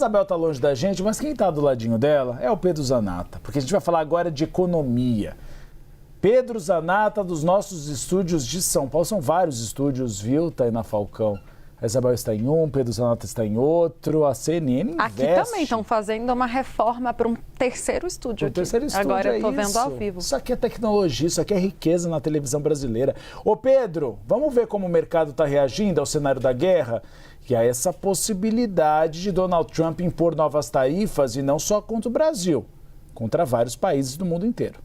Isabel está longe da gente, mas quem está do ladinho dela é o Pedro Zanata, porque a gente vai falar agora de economia. Pedro Zanata, dos nossos estúdios de São Paulo, são vários estúdios, viu, Tainá Falcão? A Isabel está em um, Pedro Zanata está em outro, a CNN investe. Aqui também estão fazendo uma reforma para um terceiro estúdio aqui. Terceiro estúdio, agora eu estou vendo ao vivo. Isso aqui é tecnologia, isso aqui é riqueza na televisão brasileira. Ô Pedro, vamos ver como o mercado está reagindo ao cenário da guerra? E a essa possibilidade de Donald Trump impor novas tarifas, e não só contra o Brasil, contra vários países do mundo inteiro.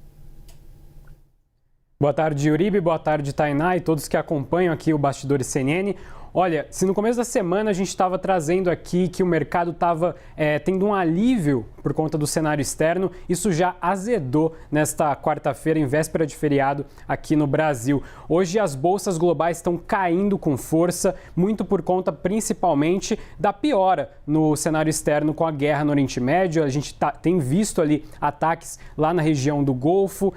Boa tarde, Uribe, boa tarde, Tainá, e todos que acompanham aqui o Bastidores CNN. Olha, se no começo da semana a gente estava trazendo aqui que o mercado estava tendo um alívio por conta do cenário externo, isso já azedou nesta quarta-feira, em véspera de feriado aqui no Brasil. Hoje as bolsas globais estão caindo com força, muito por conta principalmente da piora no cenário externo com a guerra no Oriente Médio. A gente tem visto ali ataques lá na região do Golfo,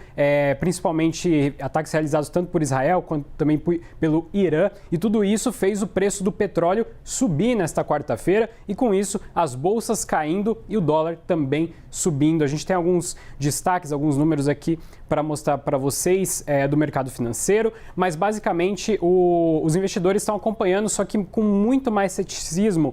principalmente ataques realizados tanto por Israel quanto também pelo Irã, e tudo isso fez o preço do petróleo subir nesta quarta-feira e com isso as bolsas caindo e o dólar também subindo. A gente tem alguns destaques, alguns números aqui para mostrar para vocês do mercado financeiro, mas basicamente os investidores estão acompanhando, só que com muito mais ceticismo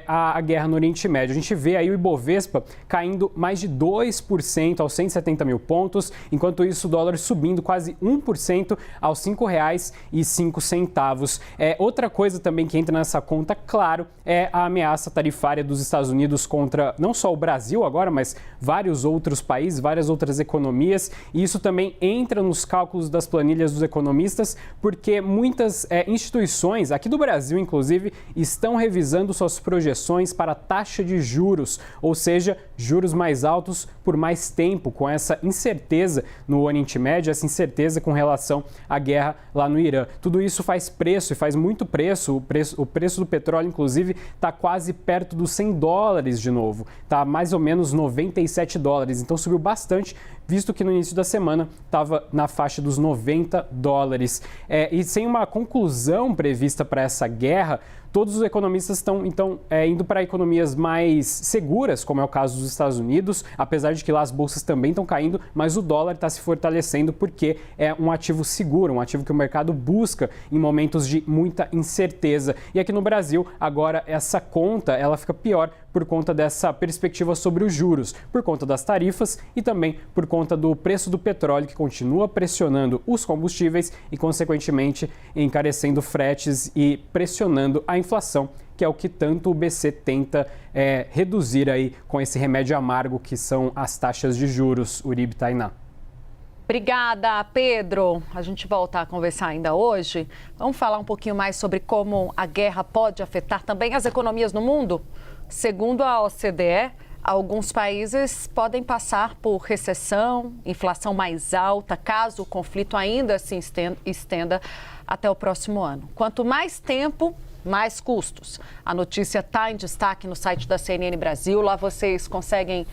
a guerra no Oriente Médio. A gente vê aí o Ibovespa caindo mais de 2% aos 170 mil pontos, enquanto isso o dólar subindo quase 1% aos R$ 5,05. Outra coisa também que entra nessa conta, claro, é a ameaça tarifária dos Estados Unidos contra não só o Brasil agora, mas vários outros países, várias outras economias, e isso também entra nos cálculos das planilhas dos economistas, porque muitas instituições, aqui do Brasil inclusive, estão revisando suas projeções para a taxa de juros, ou seja, juros mais altos por mais tempo, com essa incerteza no Oriente Médio, essa incerteza com relação à guerra lá no Irã. Tudo isso faz preço, e faz muito preço. O preço do petróleo, inclusive, está quase perto dos $100 de novo. Está mais ou menos $97. Então subiu bastante, visto que no início da semana estava na faixa dos $90. E sem uma conclusão prevista para essa guerra, todos os economistas estão, então, indo para economias mais seguras, como é o caso dos Estados Unidos, apesar de que lá as bolsas também estão caindo, mas o dólar está se fortalecendo porque é um ativo seguro, um ativo que o mercado busca em momentos de muita incerteza. E aqui no Brasil, agora, essa conta ela fica pior por conta dessa perspectiva sobre os juros, por conta das tarifas e também por conta do preço do petróleo, que continua pressionando os combustíveis e, consequentemente, encarecendo fretes e pressionando a inflação, que é o que tanto o BC tenta reduzir aí com esse remédio amargo que são as taxas de juros. Uribe, Tainá. Obrigada, Pedro. A gente volta a conversar ainda hoje. Vamos falar um pouquinho mais sobre como a guerra pode afetar também as economias no mundo? Segundo a OCDE, alguns países podem passar por recessão, inflação mais alta, caso o conflito ainda se estenda até o próximo ano. Quanto mais tempo, mais custos. A notícia está em destaque no site da CNN Brasil. Lá vocês conseguem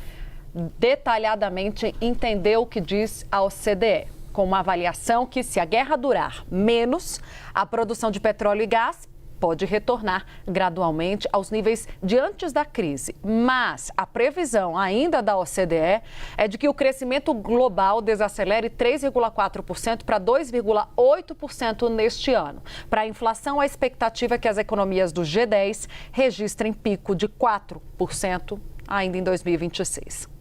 detalhadamente entender o que diz a OCDE, com uma avaliação que, se a guerra durar menos, a produção de petróleo e gás pode retornar gradualmente aos níveis de antes da crise. Mas a previsão ainda da OCDE é de que o crescimento global desacelere 3,4% para 2,8% neste ano. Para a inflação, a expectativa é que as economias do G10 registrem pico de 4% ainda em 2026.